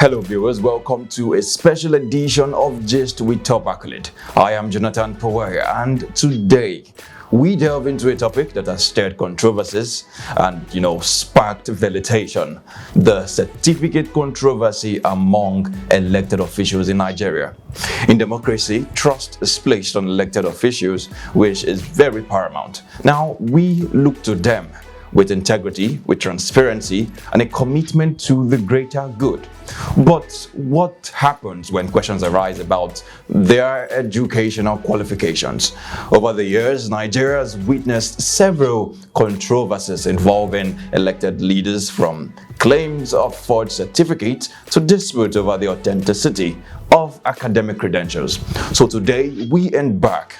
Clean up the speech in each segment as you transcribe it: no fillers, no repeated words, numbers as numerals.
Hello viewers, welcome to a special edition of Gist with Top Accolade. I am Jonathan Powaya, and today we delve into a topic that has stirred controversies and, sparked vilification: the certificate controversy among elected officials in Nigeria. In democracy, trust is placed on elected officials, which is very paramount. Now, we look to them with integrity, with transparency, and a commitment to the greater good. But what happens when questions arise about their educational qualifications? Over the years, Nigeria has witnessed several controversies involving elected leaders, from claims of forged certificates to disputes over the authenticity of academic credentials. So today, we embark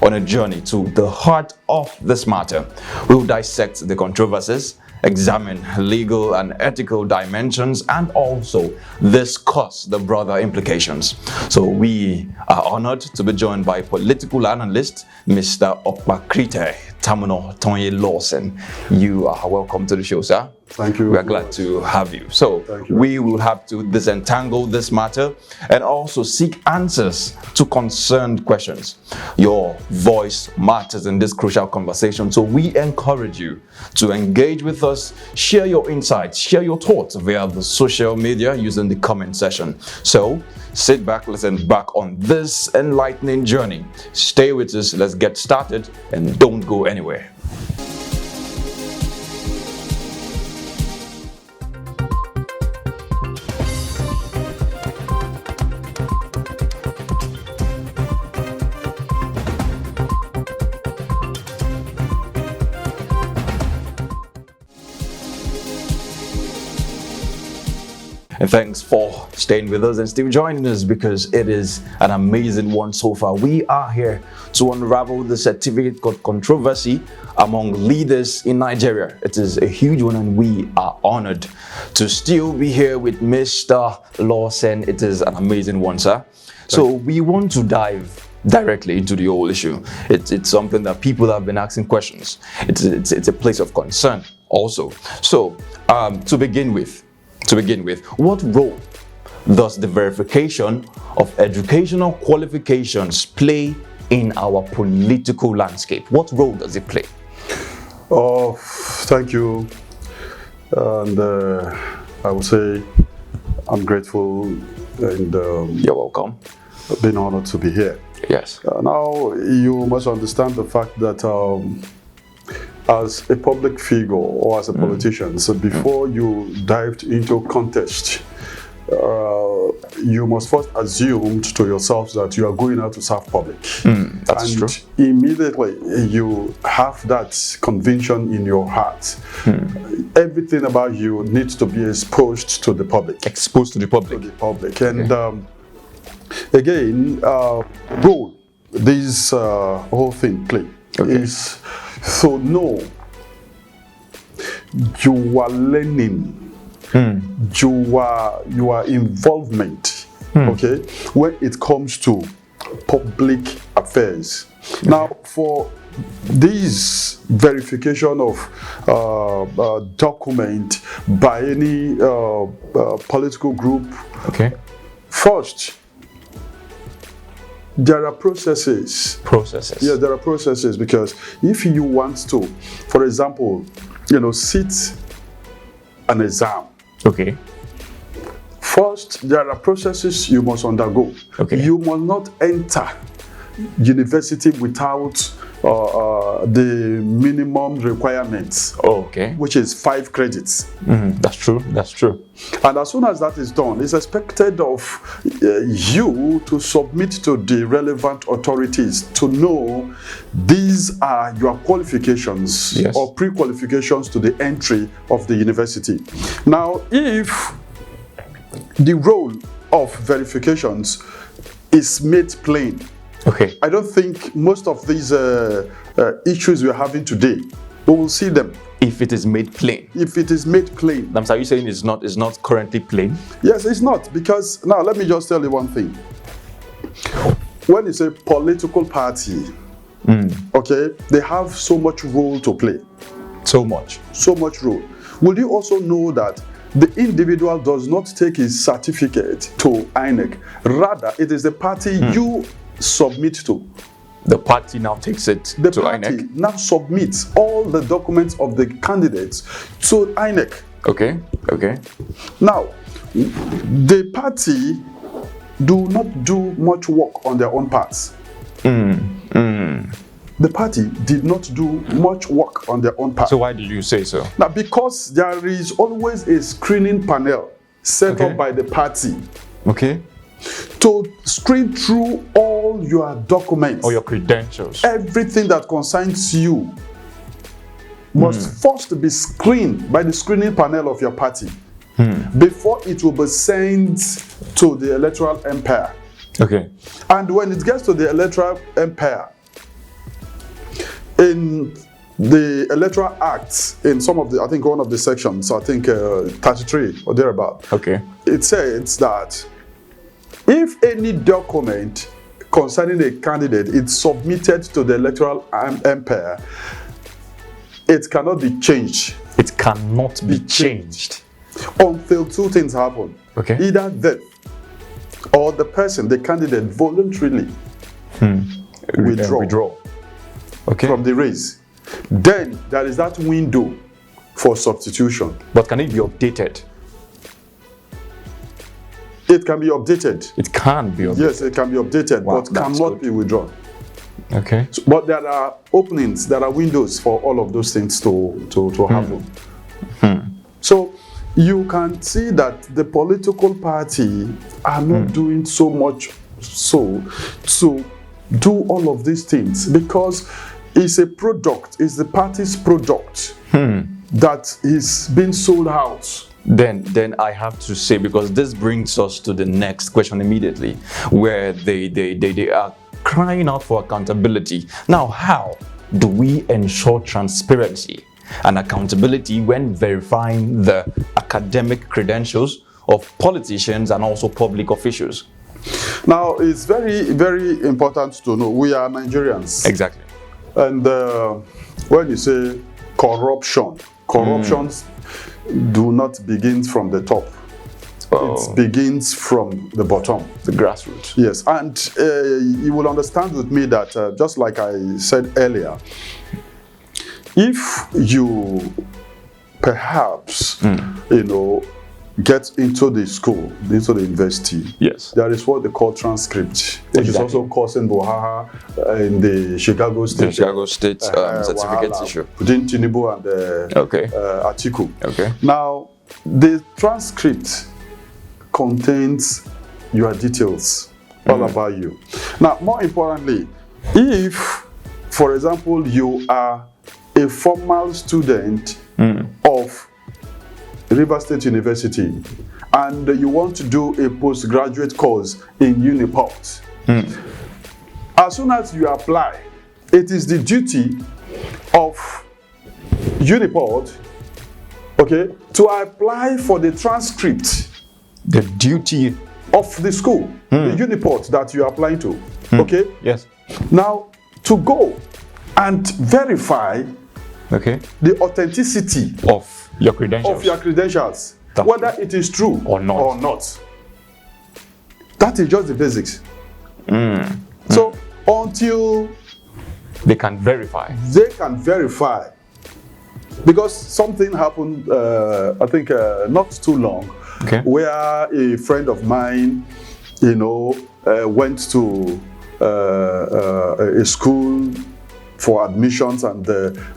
on a journey to the heart of this matter. We will dissect the controversies, examine legal and ethical dimensions, and also discuss the broader implications. So we are honored to be joined by political analyst Mr. Opakrite Tamuno Tonye Lawson. You are welcome to the show, sir. Thank you. We are glad to have you. So we will have to disentangle this matter and also seek answers to concerned questions. Your voice matters in this crucial conversation, so we encourage you to engage with us, share your insights, share your thoughts via the social media using the comment section. So sit back, let's embark on this enlightening journey. Stay with us, let's get started, and don't go anywhere. And thanks for staying with us and still joining us, because it is an amazing one so far. We are here to unravel the certificate controversy among leaders in Nigeria. It is a huge one, and we are honored to still be here with Mr. Lawson. It is an amazing one, sir. So we want to dive directly into the whole issue. It's something that people have been asking questions. It's a place of concern also. So to begin with, what role does the verification of educational qualifications play in our political landscape? What role does it play? Oh, thank you. And I would say I'm grateful, and you're welcome. Being honored to be here. Yes. Now, you must understand the fact that as a public figure or as a politician, so before you dived into contest, you must first assume to yourself that you are going out to serve public. That's true. Immediately you have that conviction in your heart. Everything about you needs to be exposed to the public. Exposed to the public. And again, role this whole thing play is, so no, you are learning, your involvement, when it comes to public affairs. Now, for this verification of document by any political group, first, there are processes. Yeah, there are processes, because if you want to, for example, sit an exam. First, there are processes you must undergo. You must not enter university without the minimum requirements, which is 5 credits. That's true. And as soon as that is done, it's expected of you to submit to the relevant authorities to know these are your qualifications or pre-qualifications to the entry of the university. Now, if the role of verifications is made plain, I don't think most of these issues we're having today, we will see them. If it is made plain. If it is made plain. Are you saying it's not currently plain? Yes, it's not, because now let me just tell you one thing. When it's a political party, they have so much role to play. So much role. Will you also know that the individual does not take his certificate to INEC. Rather, it is the party you submit to. The party now takes it The to party INEC. now submits all the documents of the candidates to INEC. Okay, okay. Now, the party do not do much work on their own parts. The party did not do much work on their own part. So why did you say so? Now, because there is always a screening panel set Okay. up by the party Okay. to screen through all your documents. Or your credentials. Everything that concerns you must first be screened by the screening panel of your party before it will be sent to the electoral empire. Okay. And when it gets to the electoral empire, in the electoral act, in some of the, I think one of the sections, I think 33 or thereabout, Okay. it says that if any document concerning a candidate is submitted to the electoral empire, it cannot be changed It cannot be changed. until two things happen. Okay. Either death or the person, the candidate, voluntarily withdraw Okay. from the race. Then there is that window for substitution. But can it be updated? It can be updated. It can be updated. Yes, it can be updated, Wow, but that's cannot good. be withdrawn. Okay. But there are openings, there are windows for all of those things to happen. So you can see that the political party are not doing so much so to do all of these things, because it's a product, it's the party's product that is being sold out. Then I have to say, because this brings us to the next question immediately, where they are crying out for accountability. Now, how do we ensure transparency and accountability when verifying the academic credentials of politicians and also public officials? Now, it's very, very important to know we are Nigerians. Exactly. And when you say corruption do not begin from the top. It begins from the bottom. The grassroots. Yes, and you will understand with me that just like I said earlier, if you perhaps, get into the school, into the university, Yes. there is what they call transcript, which is also causing Bohaha in the Chicago State. The Chicago State certificate Wahala issue. between Tinubu and Okay. Atiku. Okay. Now, the transcript contains your details, all about you. Now, more importantly, if, for example, you are a formal student of River State University and you want to do a postgraduate course in Uniport, as soon as you apply, it is the duty of Uniport, okay, to apply for the transcript The duty. of the school, the Uniport that you are applying to, okay? Yes. Now, to go and verify Okay. the authenticity Of your credentials. of your credentials, That's whether it is true Or not. That is just the basics. So until They can verify. they can verify, because something happened, I think not too long, Okay. where a friend of mine, went to a school for admissions, and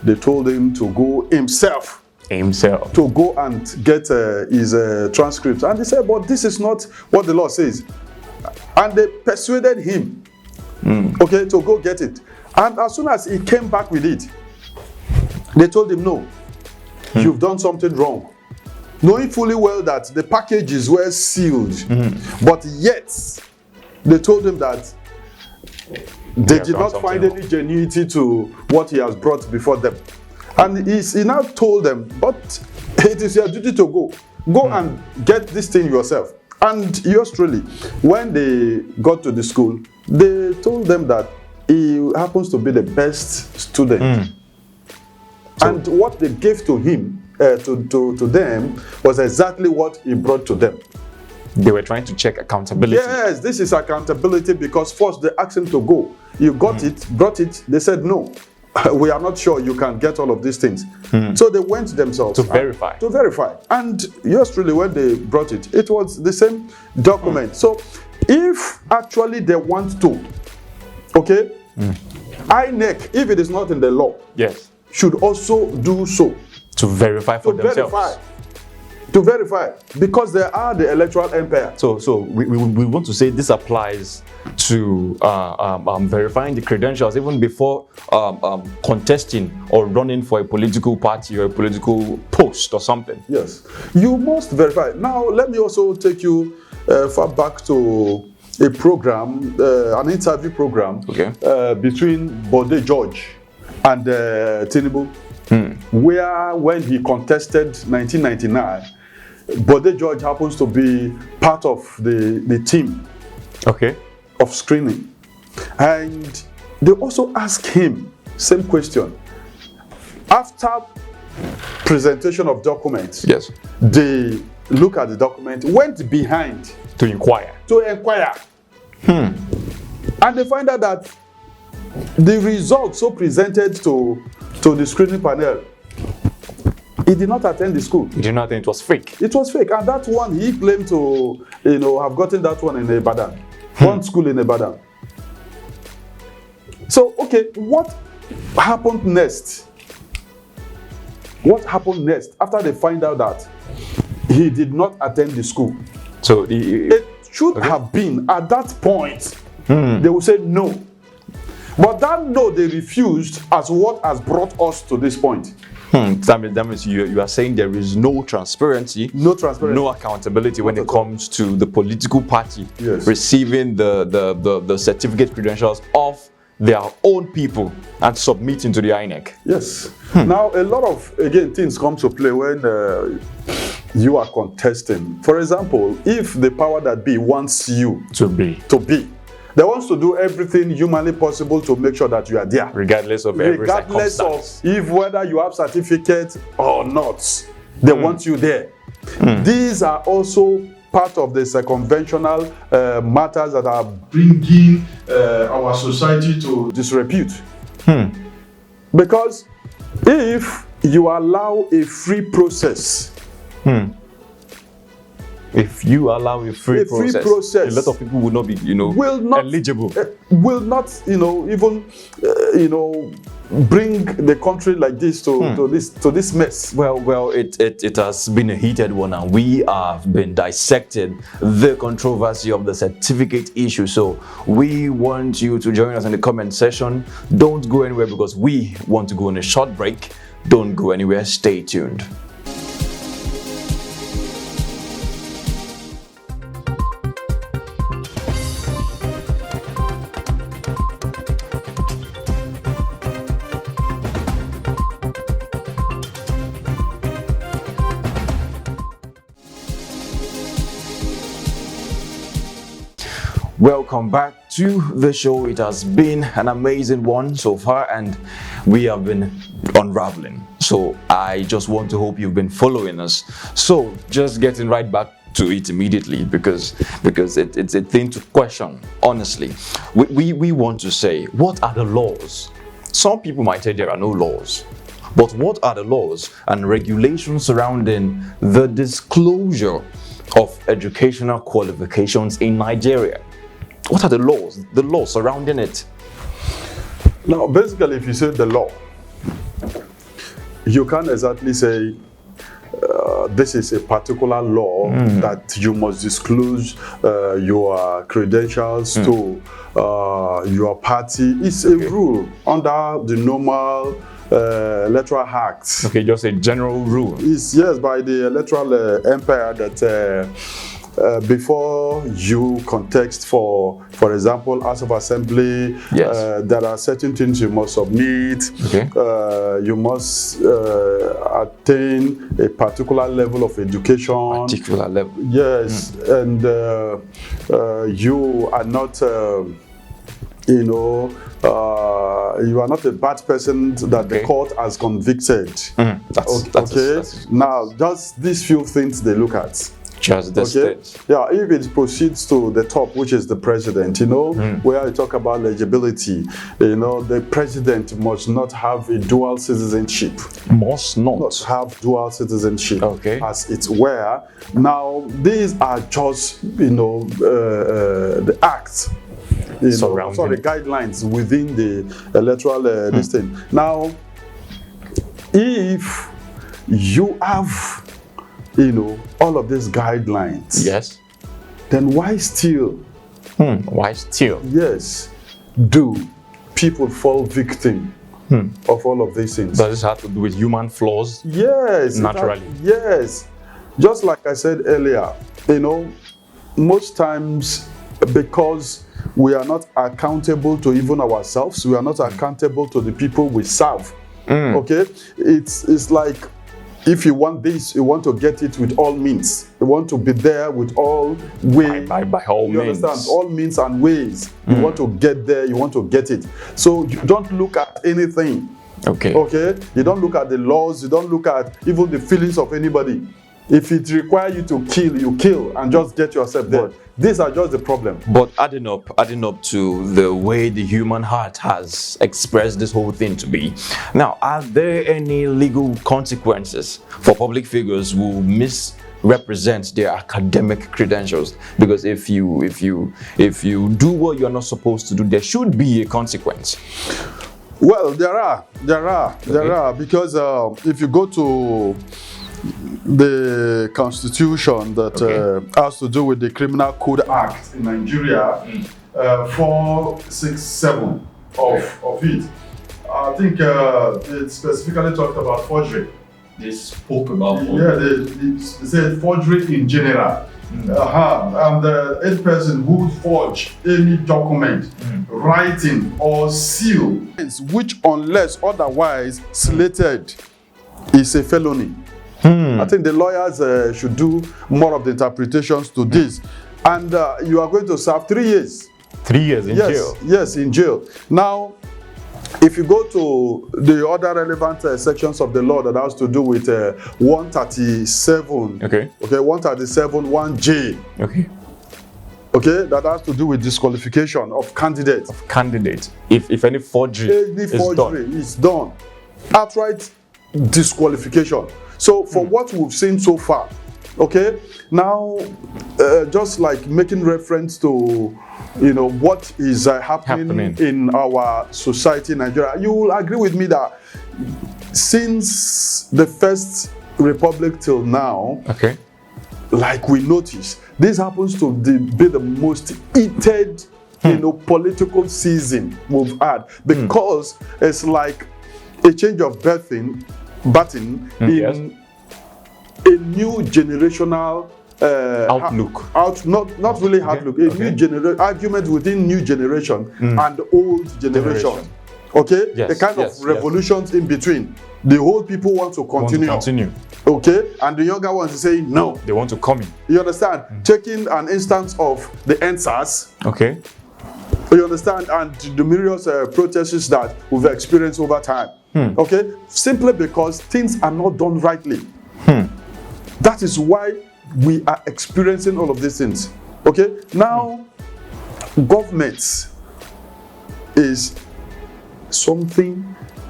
they told him to go himself Himself. to go and get his transcripts. And he said, but this is not what the law says. And they persuaded him, okay, to go get it. And as soon as he came back with it, they told him, no, you've done something wrong. Knowing fully well that the packages were sealed, but yet they told him that they have did done not something find wrong. any genuinity to what he has brought before them. And he now told them, but it is your duty to go and get this thing yourself. And yours truly, when they got to the school, they told them that he happens to be the best student. And what they gave to him to them was exactly what he brought to them. They were trying to check accountability. Yes, this is accountability because first they asked him to go. You got it, brought it. They said no. We are not sure you can get all of these things. So they went themselves to verify. To verify. And yes, really, when they brought it, it was the same document. So if actually they want to, okay, INEC, if it is not in the law, yes, should also do so. To verify for themselves. To verify, because they are the electoral empire. So we want to say this applies to verifying the credentials even before contesting or running for a political party or a political post or something. Yes, you must verify. Now, let me also take you far back to a program, an interview program, okay, between Bode George and Tinubu, where when he contested 1999, Bode George happens to be part of the team, okay, of screening, and they also ask him same question after presentation of documents. Yes, they look at the document, went behind to inquire, and they find out that the results so presented to the screening panel, he did not attend the school. He did not think it was fake. It was fake, and that one he claimed to, have gotten that one in Ibadan, one school in Ibadan. So, okay, what happened next? What happened next after they find out that he did not attend the school? So it should have been at that point. They will say no, but that no they refused as what has brought us to this point. That means you are saying there is no transparency, no accountability when it comes to the political party receiving the certificate credentials of their own people and submitting to the INEC. Yes. Now, a lot of, again, things come to play when you are contesting. For example, if the power that be wants you to be, they want to do everything humanly possible to make sure that you are there, regardless of every circumstance. If whether you have certificate or not, they want you there. These are also part of the circumventional matters that are bringing our society to disrepute. Because if you allow a free process, if you allow a free process, a lot of people will not be, eligible. Will not, even, bring the country like this to this mess. Well, it has been a heated one, and we have been dissecting the controversy of the certificate issue. So we want you to join us in the comment section. Don't go anywhere because we want to go on a short break. Don't go anywhere. Stay tuned. Welcome back to the show. It has been an amazing one so far, and we have been unraveling. So I just want to hope you've been following us. So just getting right back to it immediately because it's a thing to question. Honestly, we want to say, what are the laws? Some people might say there are no laws, but what are the laws and regulations surrounding the disclosure of educational qualifications in Nigeria? What are the laws surrounding it? Now, basically, if you say the law, you can't exactly say this is a particular law that you must disclose your credentials to your party. It's a rule under the normal electoral act. Okay, just a general rule. It's, yes, by the electoral empire that before you contest for example, House of Assembly, there are certain things you must submit. Okay. You must attain a particular level of education. Particular level. Yes, and you are not you know, you are not a bad person that the court has convicted. That's now, just these few things they look at. Just the state. Yeah, if it proceeds to the top, which is the president, you know, where I talk about legibility, you know, the president must not have a dual citizenship. Must not have dual citizenship, as it were. Now, these are just, you know, the acts, the guidelines within the electoral this thing. Now, if you have, you know, all of these guidelines, yes, then why still? Yes, do people fall victim of all of these things? Does this have to do with human flaws? Yes, naturally. Yes, just like I said earlier, you know, most times because we are not accountable to even ourselves, we are not accountable to the people we serve. Okay, it's like, if you want this, you want to get it with all means. You want to be there with all ways. By all means. You understand? All means and ways. You want to get there, you want to get it. So you don't look at anything. Okay? You don't look at the laws, you don't look at even the feelings of anybody. If it requires you to kill, you kill and just get yourself there. These are just the problem. But adding up to the way the human heart has expressed this whole thing to be. Now, are there any legal consequences for public figures who misrepresent their academic credentials? Because if you do what you're not supposed to do, there should be a consequence. Well, there are, because if you go to the constitution that has to do with the Criminal Code Act in Nigeria, 467 of it, I think it specifically talked about forgery. They spoke about forgery. Yeah, they said forgery in general. And any person who forge any document, writing or seal, which unless otherwise slated, is a felony. I think the lawyers should do more of the interpretations to this. And you are going to serve 3 years. 3 years in jail? Yes, in jail. Now, if you go to the other relevant sections of the law that has to do with 137, 137, 1J, that has to do with disqualification of candidates. If any forgery is done, outright disqualification. So for what we've seen so far, now just like making reference to, you know, what is happening in our society in Nigeria, you will agree with me that since the First Republic till now, like we notice, this happens to be the most heated, you know, political season we've had, because it's like a change of button in a new generational outlook. Not really outlook. New argument within new generation and old generation. The kind of revolutions in between. The old people want to continue. And the younger ones are saying no. They want to come in. You understand? Taking an instance of the NSAS. You understand? And the myriad protests that we've experienced over time. Simply because things are not done rightly. That is why we are experiencing all of these things. Now, government is something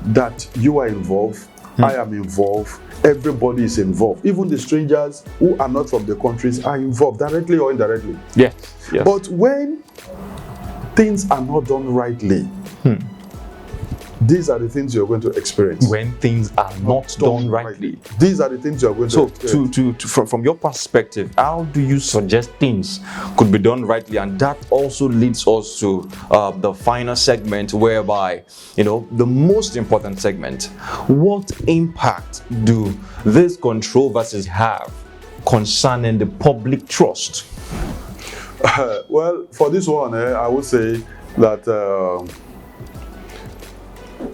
that you are involved, I am involved, everybody is involved. Even the strangers who are not from the countries are involved, directly or indirectly. Yes. But when things are not done rightly, these are the things you're going to experience. When things are not done rightly. These are the things you're going to experience. So, from your perspective, how do you suggest things could be done rightly? And that also leads us to the final segment, whereby, you know, the most important segment. What impact do these controversies have concerning the public trust? Well, for this one, I would say that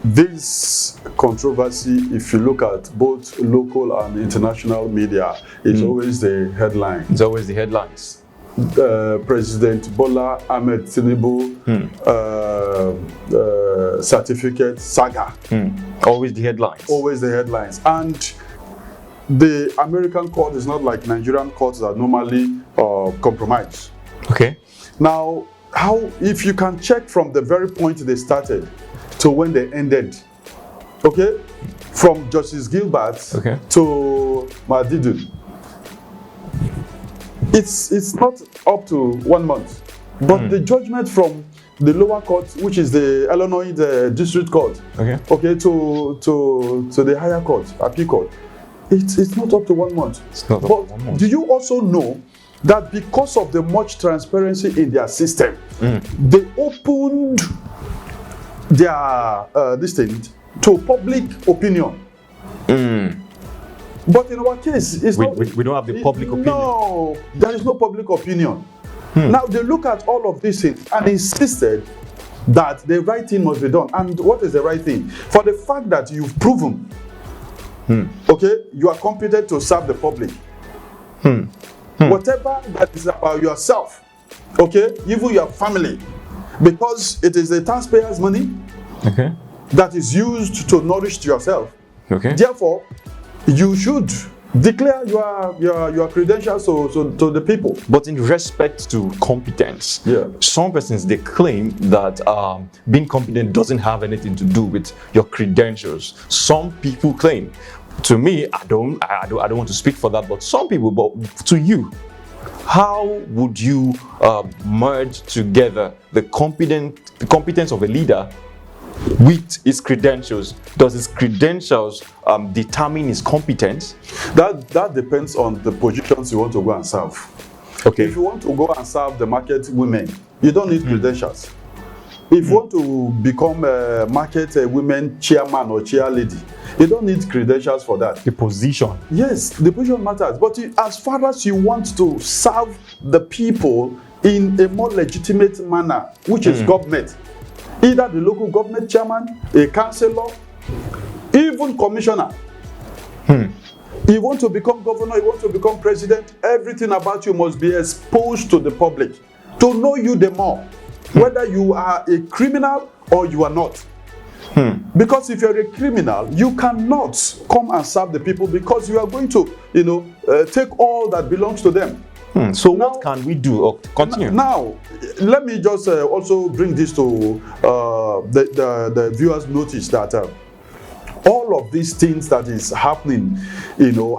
this controversy, if you look at both local and international media, is always the headline. It's always the headlines. President Bola Ahmed Tinubu certificate saga. Always the headlines. Always the headlines. And the American court is not like Nigerian courts that normally compromise. Okay. Now, if you can check from the very point they started to when they ended, okay, from Justice Gilbert to Madidu, it's not up to 1 month, but the judgment from the lower court, which is the Illinois District Court, okay, to the higher court, appeal court, it's not up to 1 month. It's not up to 1 month. Do you also know that because of the much transparency in their system, they opened their this thing to public opinion? But in our case, we don't have the public opinion. No, there is no public opinion. Now they look at all of these things and insisted that the right thing must be done. And what is the right thing? For the fact that you've proven, okay, you are competent to serve the public. Whatever that is about yourself, okay, even your family, because it is the taxpayers' money that is used to nourish yourself. Therefore, you should declare your credentials to the people. But in respect to competence, some persons, they claim that being competent doesn't have anything to do with your credentials. Some people claim. To me, I don't want to speak for that, but some people. But to you, how would you merge together the competence of a leader with his credentials? Does his credentials determine his competence? That depends on the positions you want to go and serve. Okay. If you want to go and serve the market women, you don't need credentials. If you want to become a market women chairman or chair lady, you don't need credentials for that. The position. Yes, the position matters. But as far as you want to serve the people in a more legitimate manner, which is government, either the local government chairman, a councillor, even commissioner. You want to become governor, you want to become president, everything about you must be exposed to the public to know you the more, whether you are a criminal or you are not. Because if you're a criminal, you cannot come and serve the people because you are going to, take all that belongs to them. So now, what can we do? Continue. Now, let me just also bring this to the viewers' notice that all of these things that is happening,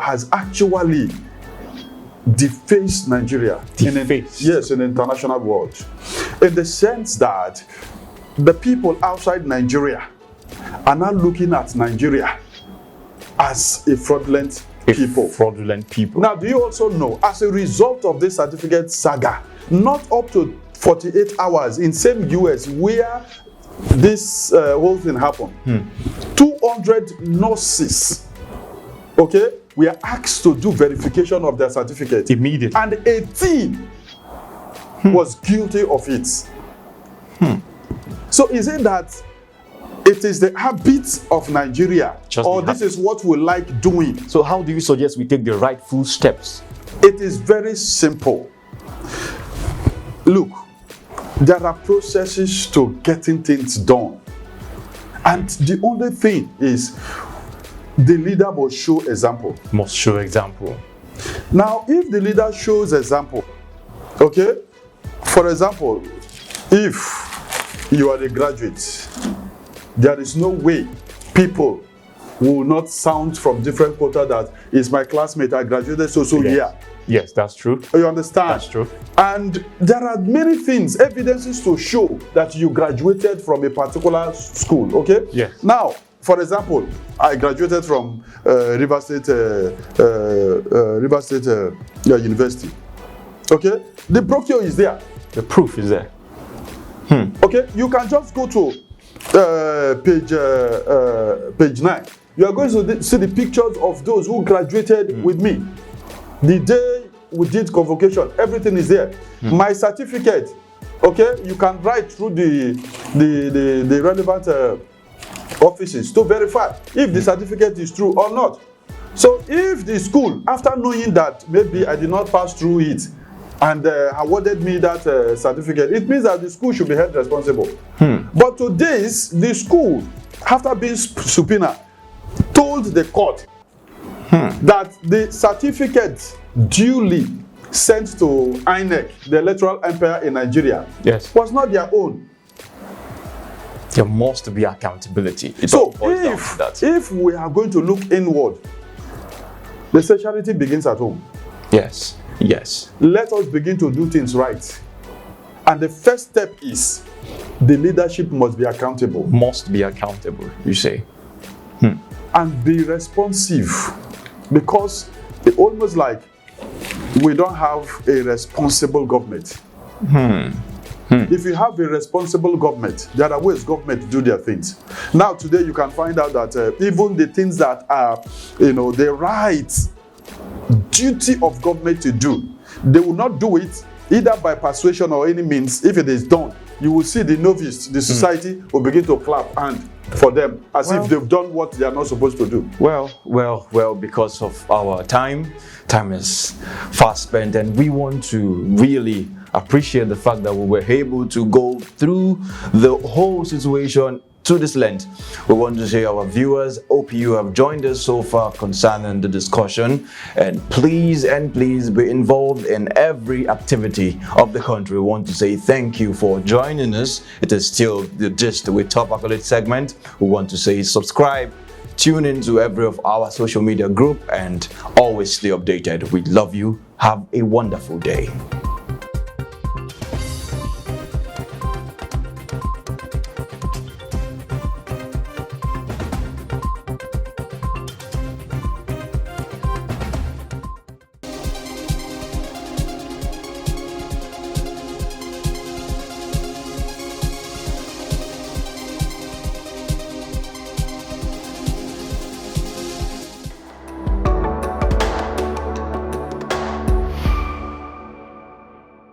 has actually defaced Nigeria in the international world, in the sense that the people outside Nigeria are now looking at Nigeria as a fraudulent people. Now, do you also know, as a result of this certificate saga, not up to 48 hours in same US where this whole thing happened, 200 nurses, okay, were asked to do verification of their certificate immediately, and 18 was guilty of it. So is it that it is the habits of Nigeria, or this is what we like doing? So how do you suggest we take the rightful steps? It is very simple. Look, there are processes to getting things done. And the only thing is the leader must show example. Must show example. Now, if the leader shows example, okay, for example, if you are a graduate, there is no way people will not sound from different quarter that is my classmate, I graduated so year. Yes, that's true. You understand? That's true. And there are many things, evidences to show that you graduated from a particular school, okay? Yes. Now, for example, I graduated from River State University, okay? The brochure is there. The proof is there. Okay, you can just go to page 9. You are going to see the pictures of those who graduated with me. The day we did convocation, everything is there. My certificate, okay, you can write through the relevant offices to verify if the certificate is true or not. So if the school, after knowing that maybe I did not pass through it, and awarded me that certificate, it means that the school should be held responsible. But to this, the school, after being subpoenaed, told the court that the certificate duly sent to INEC, the electoral empire in Nigeria, Yes. was not their own. There must be accountability. It So all boils down to that. if we are going to look inward, the charity begins at home. Yes. Yes. Let us begin to do things right. And the first step is the leadership must be accountable. Must be accountable, you say. And be responsive, because it's almost like we don't have a responsible government. If you have a responsible government, there are ways government do their things. Now today you can find out that even the things that are, the right duty of government to do, they will not do it either by persuasion or any means. If it is done, you will see the novice, the society will begin to clap hand for them as if they've done what they are not supposed to do. Well, because of our time is fast spent, and we want to really appreciate the fact that we were able to go through the whole situation to this length. We want to say our viewers, hope you have joined us so far concerning the discussion, and please be involved in every activity of the country. We want to say thank you for joining us. It is still the Gist with Top Accolade segment. We want to say subscribe, tune into every of our social media group, and always stay updated. We love you. Have a wonderful day.